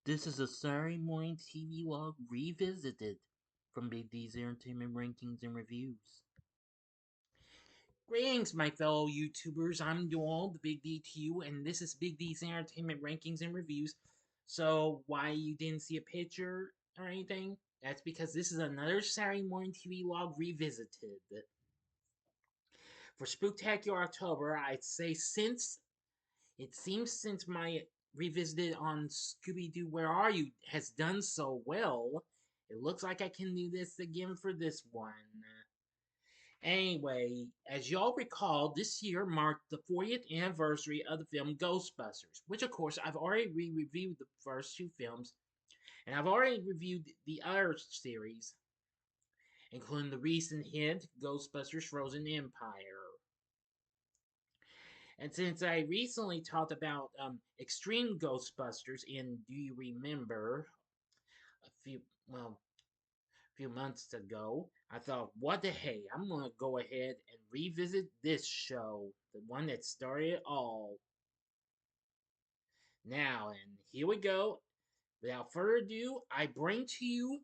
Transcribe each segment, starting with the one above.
This is a Saturday Morning TVLog revisited from Big D's Entertainment Rankings and Reviews. Greetings, my fellow YouTubers. I'm Dual, the Big D to you, and this is Big D's Entertainment Rankings and Reviews. So, why you didn't see a picture or anything? That's because this is another Saturday Morning TVLog revisited. For Spooktacular October, I'd say since my revisited on Scooby-Doo Where Are You has done so well, it looks like I can do this again for this one. Anyway, as y'all recall, this year marked the 40th anniversary of the film Ghostbusters, which of course I've already reviewed the first two films, and I've already reviewed the other series, including the recent hit Ghostbusters Frozen Empire. And since I recently talked about Extreme Ghostbusters in Do You Remember a few months ago, I thought, what the hey, I'm gonna go ahead and revisit this show, the one that started it all. Now, and here we go. Without further ado, I bring to you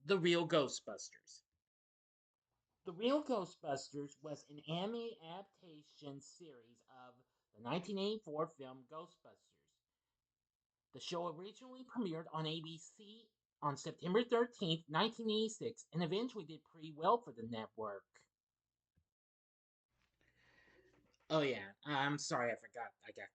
The Real Ghostbusters. The Real Ghostbusters was an anime adaptation series of the 1984 film Ghostbusters. The show originally premiered on ABC on September 13th, 1986, and eventually did pretty well for the network. Oh yeah, I'm sorry I forgot. I got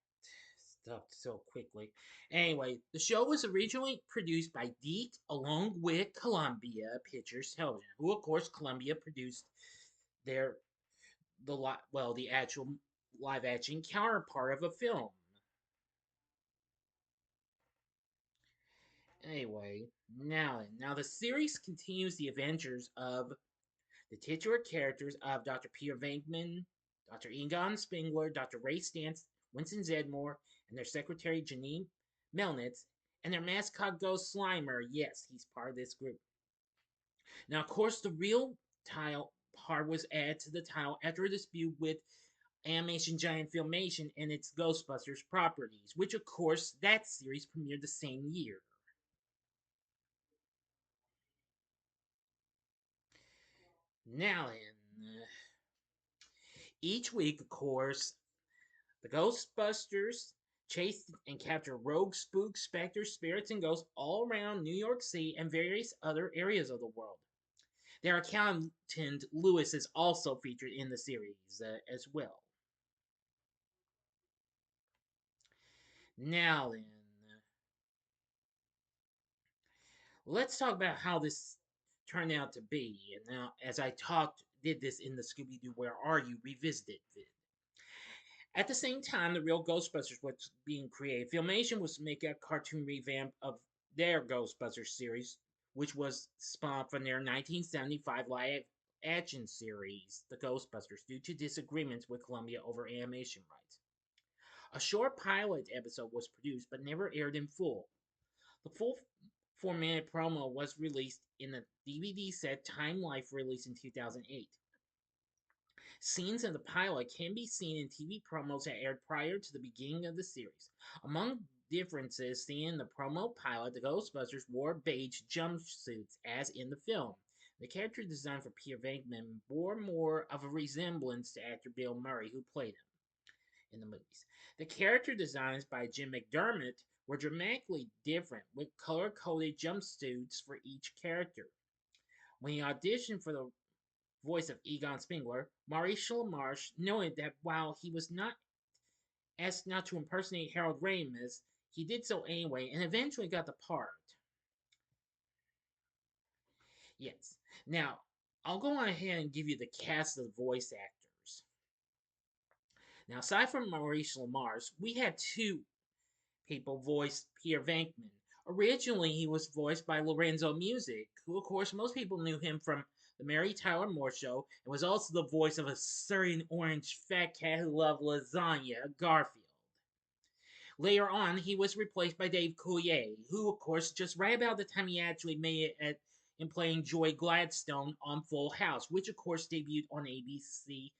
stuff so quickly. Anyway, the show was originally produced by DeET along with Columbia Pictures Television, who of course Columbia produced their the actual live action counterpart of a film. Anyway, now the series continues the adventures of the titular characters of Dr. Peter Venkman, Dr. Egon Spengler, Dr. Ray Stantz, Winston Zedmore, and their secretary Janine Melnitz, and their mascot Ghost Slimer. Yes, he's part of this group. Now, of course, the real tile part was added to the title after a dispute with Animation Giant Filmation and its Ghostbusters properties, which, of course, that series premiered the same year. Now, each week, of course, the Ghostbusters chase and capture rogue spooks, specters, spirits, and ghosts all around New York City and various other areas of the world. Their accountant, Lewis, is also featured in the series as well. Now then, let's talk about how this turned out to be. And now, as I did this in the Scooby-Doo Where Are You revisited vid. At the same time, the Real Ghostbusters was being created. Filmation was to make a cartoon revamp of their Ghostbusters series, which was spawned from their 1975 live action series, The Ghostbusters, due to disagreements with Columbia over animation rights. A short pilot episode was produced but never aired in full. The full 4-minute promo was released in a DVD set Time Life released in 2008. Scenes in the pilot can be seen in TV promos that aired prior to the beginning of the series. Among differences seen in the promo pilot, the Ghostbusters wore beige jumpsuits as in the film. The character design for Peter Venkman bore more of a resemblance to actor Bill Murray, who played him in the movies. The character designs by Jim McDermott were dramatically different, with color-coded jumpsuits for each character. When he auditioned for the voice of Egon Spengler, Maurice LaMarche noted that while he was not asked not to impersonate Harold Ramis, he did so anyway and eventually got the part. Yes. Now, I'll go on ahead and give you the cast of the voice actors. Now, aside from Maurice LaMarche, we had two people voice Peter Venkman. Originally, he was voiced by Lorenzo Music, who, of course, most people knew him from The Mary Tyler Moore Show, and was also the voice of a certain orange fat cat who loved lasagna, Garfield. Later on, he was replaced by Dave Coulier, who, of course, just right about the time he actually made it in playing Joy Gladstone on Full House, which, of course, debuted on ABC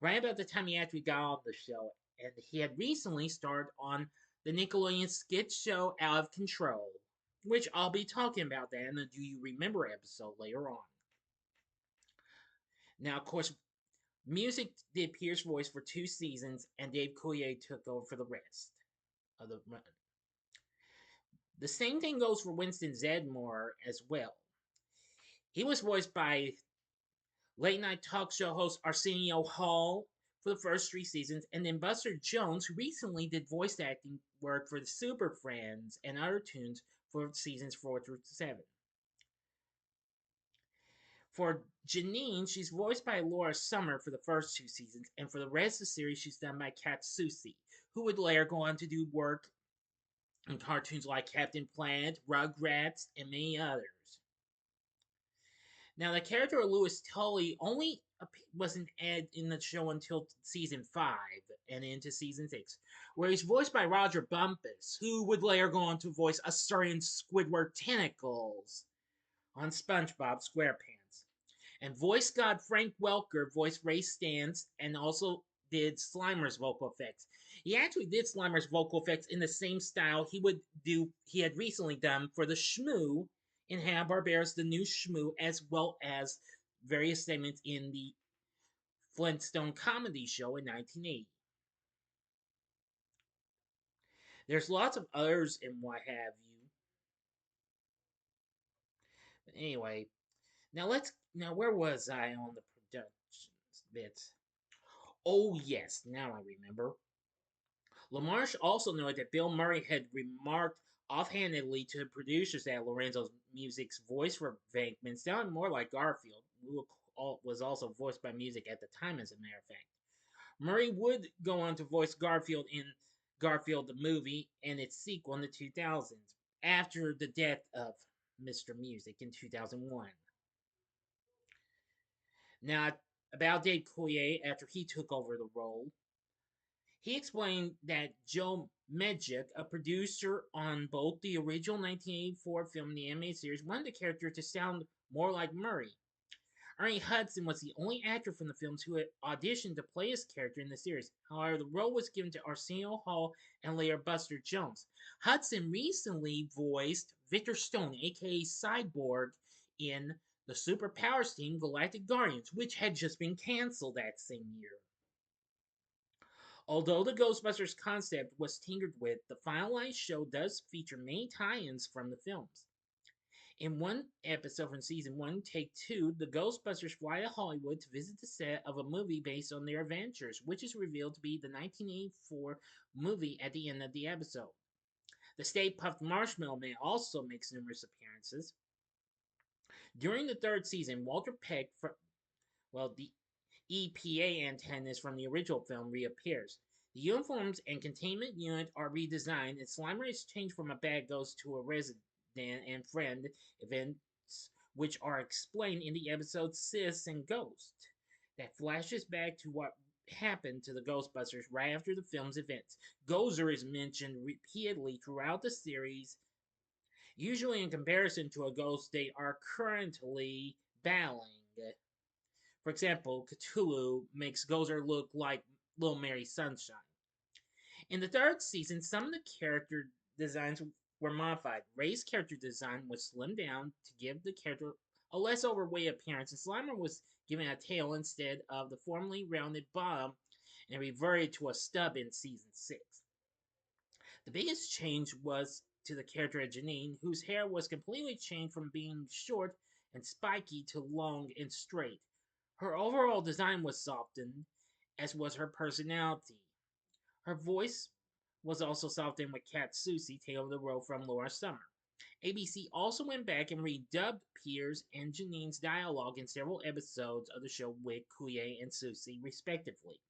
right about the time he actually got on the show. And he had recently starred on the Nickelodeon skit show Out of Control, which I'll be talking about that in the Do You Remember episode later on. Now, of course, music did Pierce's voice for 2 seasons, and Dave Coulier took over for the rest of the run. The same thing goes for Winston Zedmore as well. He was voiced by late night talk show host Arsenio Hall for the first 3 seasons, and then Buster Jones, who recently did voice acting work for the Super Friends and other tunes for seasons 4 through 7. For Janine, she's voiced by Laura Summer for the first 2 seasons, and for the rest of the series, she's done by Kat Susi, who would later go on to do work in cartoons like Captain Planet, Rugrats, and many others. Now, the character of Louis Tully only wasn't added in the show until season 5 and into season 6, where he's voiced by Roger Bumpus, who would later go on to voice a certain Squidward Tentacles on SpongeBob SquarePants. And voice god Frank Welker voiced Ray Stantz and also did Slimer's vocal effects. He actually did Slimer's vocal effects in the same style he had recently done for the Shmoo in Hanna-Barbera's The New Shmoo, as well as various segments in the Flintstone comedy show in 1980. There's lots of others and what have you. But anyway, now where was I on the productions bits? Oh yes, now I remember. LaMarche also noted that Bill Murray had remarked offhandedly to the producers that Lorenzo's music's voice for Venkman sounded more like Garfield, who was also voiced by music at the time, as a matter of fact. Murray would go on to voice Garfield in Garfield the movie and its sequel in the 2000s, after the death of Mr. Music in 2001. Now, about Dave Coulier after he took over the role, he explained that Joe Medjuck, a producer on both the original 1984 film and the animated series, wanted the character to sound more like Murray. Ernie Hudson was the only actor from the films who had auditioned to play his character in the series. However, the role was given to Arsenio Hall and later Buster Jones. Hudson recently voiced Victor Stone, aka Cyborg, in the Superpowers team Galactic Guardians, which had just been canceled that same year. Although the Ghostbusters concept was tinkered with, the finalized show does feature many tie-ins from the films. In one episode from season 1, take 2, the Ghostbusters fly to Hollywood to visit the set of a movie based on their adventures, which is revealed to be the 1984 movie at the end of the episode. The Stay Puft Marshmallow Man also makes numerous appearances. During the 3rd season, Walter Peck, the EPA antennas from the original film, reappears. The uniforms and containment unit are redesigned, and Slimer is changed from a bad ghost to a resident and friend, events which are explained in the episode Sis and Ghost, that flashes back to what happened to the Ghostbusters right after the film's events. Gozer is mentioned repeatedly throughout the series, usually in comparison to a ghost they are currently battling. For example, Cthulhu makes Gozer look like Little Mary Sunshine. In the 3rd season, some of the character designs were modified. Ray's character design was slimmed down to give the character a less overweight appearance, and Slimer was given a tail instead of the formerly rounded bottom and reverted to a stub in season 6. The biggest change was to the character of Janine, whose hair was completely changed from being short and spiky to long and straight. Her overall design was softened, as was her personality. Her voice was also softened with Kat Susi taking over the role from Laura Summer. ABC also went back and redubbed Piers and Janine's dialogue in several episodes of the show with Coulier and Susi, respectively.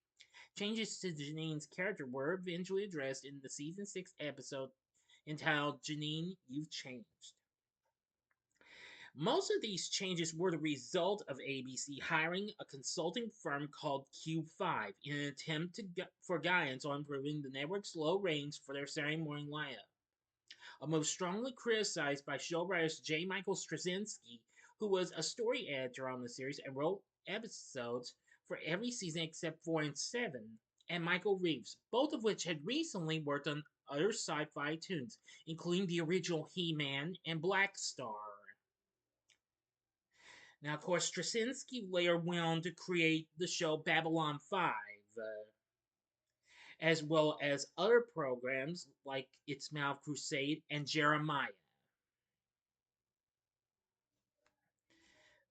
Changes to Janine's character were eventually addressed in the season 6 episode entitled Janine, You've Changed. Most of these changes were the result of ABC hiring a consulting firm called Q5 in an attempt for guidance on improving the network's low ratings for their Saturday morning lineup. A move strongly criticized by show writers J. Michael Straczynski, who was a story editor on the series and wrote episodes for every season except 4 and 7, and Michael Reeves, both of which had recently worked on other sci fi tunes, including the original He Man and Black Star. Now, of course, Straczynski later went on to create the show Babylon 5, as well as other programs like It's Mouth Crusade and Jeremiah.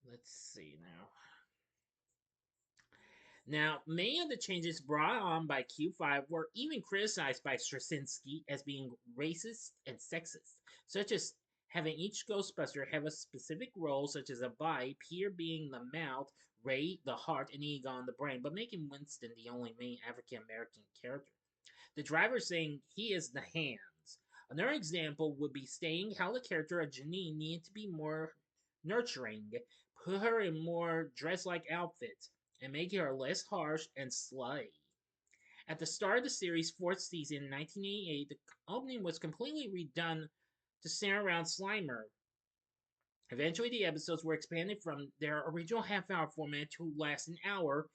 Let's see now. Now, many of the changes brought on by Q5 were even criticized by Straczynski as being racist and sexist, such as having each Ghostbuster have a specific role, such as a bite, Peter being the mouth, Ray the heart, and Egon the brain, but making Winston the only main African American character. The driver saying he is the hands. Another example would be stating how the character of Janine needed to be more nurturing, put her in more dress like outfits, and making her less harsh and slutty. At the start of the series' fourth season in 1988, the opening was completely redone to center around Slimer. Eventually, the episodes were expanded from their original half hour format to last an hour,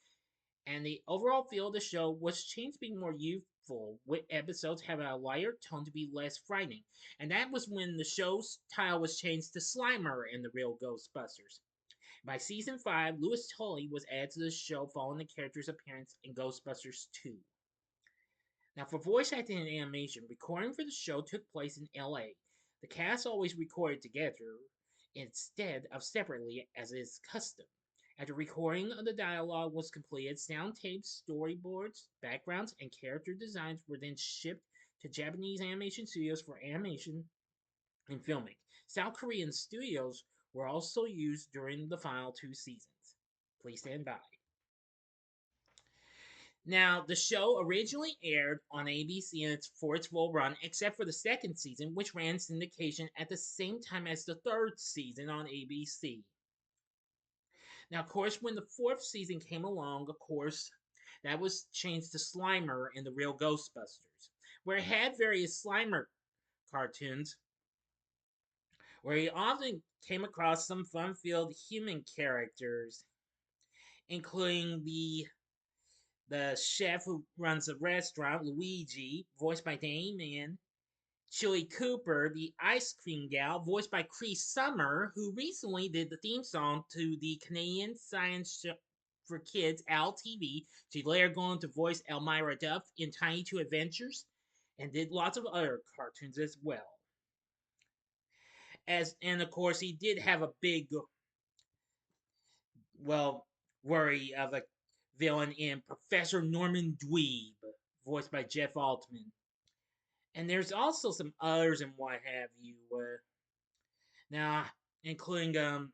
and the overall feel of the show was changed to be more youthful, with episodes having a lighter tone to be less frightening. And that was when the show's title was changed to Slimer and the Real Ghostbusters. By season 5, Louis Tully was added to the show following the character's appearance in Ghostbusters 2. Now, for voice acting and animation, recording for the show took place in LA. The cast always recorded together instead of separately, as is custom. After recording of the dialogue was completed, sound tapes, storyboards, backgrounds, and character designs were then shipped to Japanese animation studios for animation and filming. South Korean studios were also used during the final 2 seasons. Please stand by. Now, the show originally aired on ABC for its full run, except for the second season, which ran syndication at the same time as the third season on ABC. Now, of course, when the fourth season came along, of course, that was changed to Slimer in the Real Ghostbusters, where it had various Slimer cartoons, where he often came across some fun-filled human characters, including the chef who runs the restaurant, Luigi, voiced by Danny Mann, Chili Cooper, the ice cream gal, voiced by Cree Summer, who recently did the theme song to the Canadian science show for kids, Al TV. She later go on to voice Elmira Duff in Tiny Two Adventures, and did lots of other cartoons as well. And of course he did have a big, well, worry of a villain in Professor Norman Dweeb, voiced by Jeff Altman. And there's also some others and what have you. Now, including the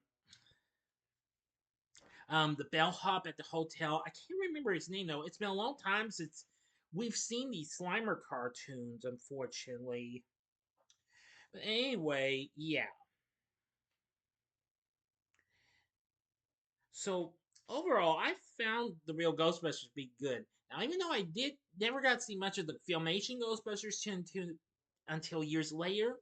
bellhop at the hotel. I can't remember his name though. It's been a long time since we've seen these Slimer cartoons, unfortunately. But anyway, yeah. So overall, I found the Real Ghostbusters to be good. Now, even though I did never got to see much of the Filmation Ghostbusters until years later,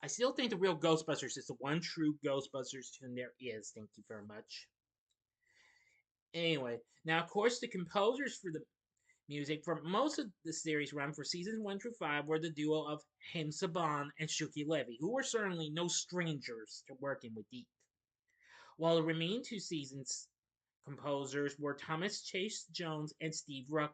I still think the Real Ghostbusters is the one true Ghostbusters tune there is. Thank you very much. Anyway, now of course the composers for the music for most of the series run for seasons 1 through 5 were the duo of Haim Saban and Shuki Levy, who were certainly no strangers to working with Deke. While the remaining 2 seasons composers were Thomas Chase Jones and Steve Rucker.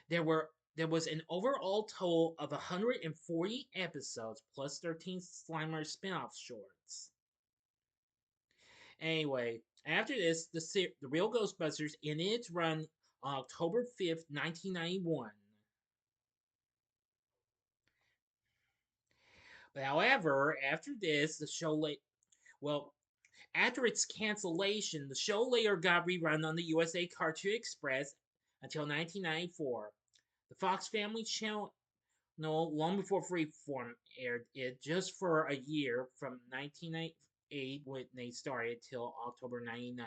There was an overall total of 140 episodes plus 13 Slimer spin-off shorts. Anyway, after this, the Real Ghostbusters ended its run on October 5th, 1991. But however, after this, after its cancellation, the show later got rerun on the USA Cartoon Express until 1994. The Fox Family Channel, no, long before Freeform aired it, just for a year from 1998 when they started till October 99.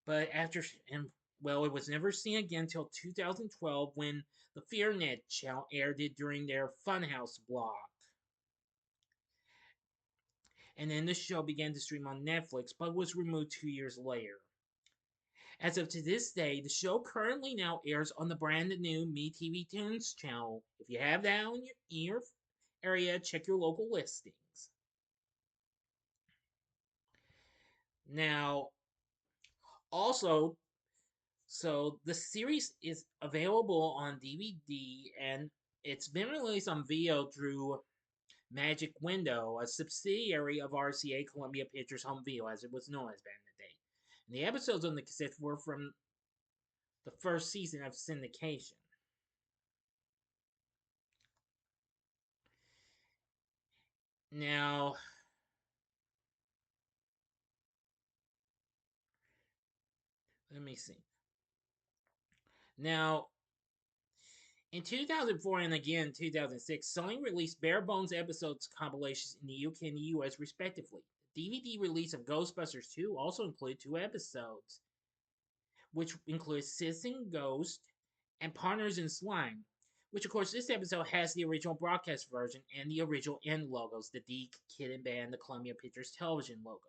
But it was never seen again till 2012 when the FearNet channel aired it during their Funhouse block. And then the show began to stream on Netflix, but was removed 2 years later. As of to this day, the show currently now airs on the brand new MeTV Tunes channel. If you have that in your area, check your local listings. Now, also, so the series is available on DVD and it's been released on video through Magic Window, a subsidiary of RCA Columbia Pictures Home Video, as it was known as back in the day. And the episodes on the cassette were from the first season of syndication. Now, let me see. Now, in 2004 and again 2006, Sony released bare bones episodes compilations in the UK and the US respectively. The DVD release of Ghostbusters 2 also included 2 episodes, which include Citizen Ghost and Partners in Slime, which of course this episode has the original broadcast version and the original end logos, the Deke, Kid and Band, the Columbia Pictures television logos,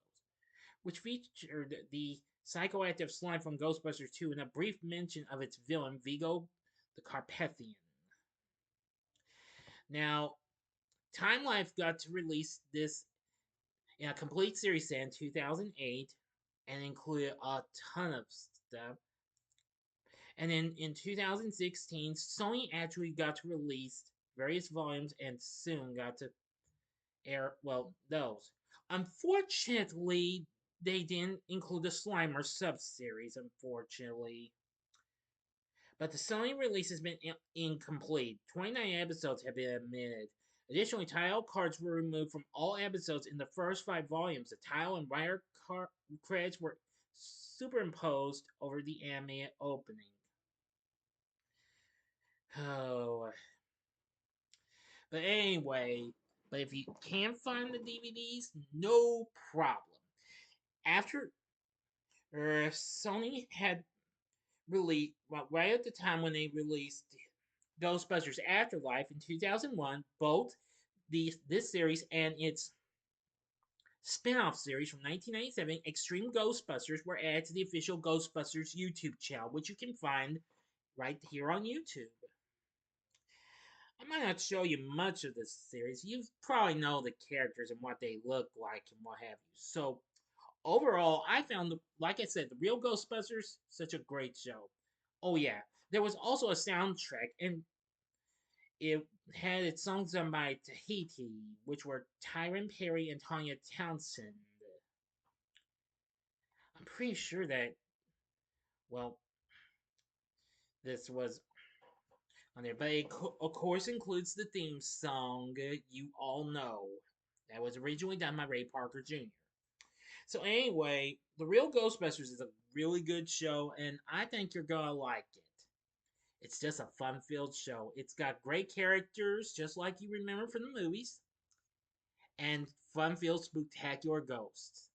which featured the psychoactive slime from Ghostbusters 2 and a brief mention of its villain, Vigo the Carpathian. Now, Time Life got to release this in a complete series in 2008 and included a ton of stuff. And then in 2016, Sony actually got to release various volumes and soon got to air, well, those. Unfortunately, they didn't include the Slimer sub-series, unfortunately. But the Sony release has been incomplete. 29 episodes have been omitted. Additionally, title cards were removed from all episodes in the first 5 volumes. The title and writer credits were superimposed over the anime opening. Oh. But anyway, but if you can't find the DVDs, no problem. After Sony had released, well, right at the time when they released Ghostbusters Afterlife in 2001, both this series and its spin-off series from 1997, Extreme Ghostbusters, were added to the official Ghostbusters YouTube channel, which you can find right here on YouTube. I might not show you much of this series. You probably know the characters and what they look like and what have you. So, overall, I found, like I said, the Real Ghostbusters such a great show. Oh yeah, there was also a soundtrack, and it had its songs done by Tahiti, which were Tyron Perry and Tanya Townsend. I'm pretty sure that, well, this was on there, but it of course includes the theme song you all know. That was originally done by Ray Parker Jr. So anyway, The Real Ghostbusters is a really good show, and I think you're gonna like it. It's just a fun-filled show. It's got great characters, just like you remember from the movies, and fun-filled, spectacular ghosts.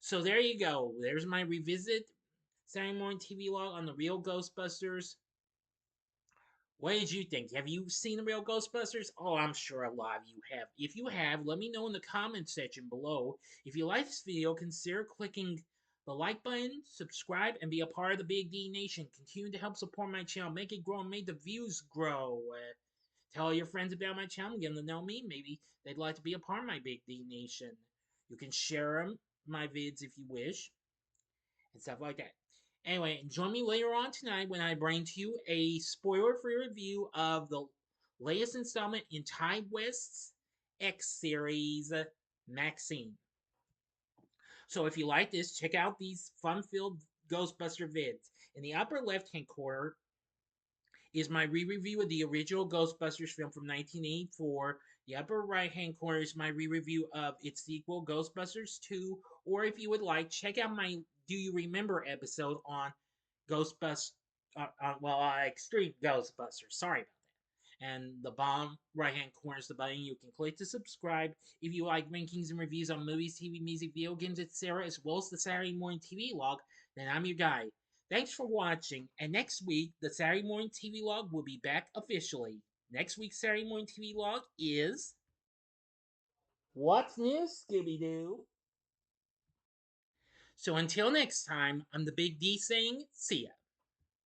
So there you go. There's my revisit Saturday Morning TVLog on The Real Ghostbusters. What did you think? Have you seen The Real Ghostbusters? Oh, I'm sure a lot of you have. If you have, let me know in the comment section below. If you like this video, consider clicking the like button, subscribe, and be a part of the Big D Nation. Continue to help support my channel, make it grow, and make the views grow. Tell all your friends about my channel, get them to know me. Maybe they'd like to be a part of my Big D Nation. You can share my vids if you wish, and stuff like that. Anyway, join me later on tonight when I bring to you a spoiler-free review of the latest installment in Ty West's X series, Maxine. So if you like this, check out these fun-filled Ghostbuster vids. In the upper left-hand corner is my re-review of the original Ghostbusters film from 1984. The upper right-hand corner is my re-review of its sequel, Ghostbusters 2. Or if you would like, check out my Do You Remember episode on Ghostbusters, Extreme Ghostbusters. Sorry about that. And the bottom right-hand corner is the button you can click to subscribe. If you like rankings and reviews on movies, TV, music, video games, etc., as well as the Saturday Morning TV Log, then I'm your guy. Thanks for watching, and next week, the Saturday Morning TV Log will be back officially. Next week's Saturday Morning TV Log is... What's New, Scooby-Doo? So until next time, I'm the Big D saying, see ya.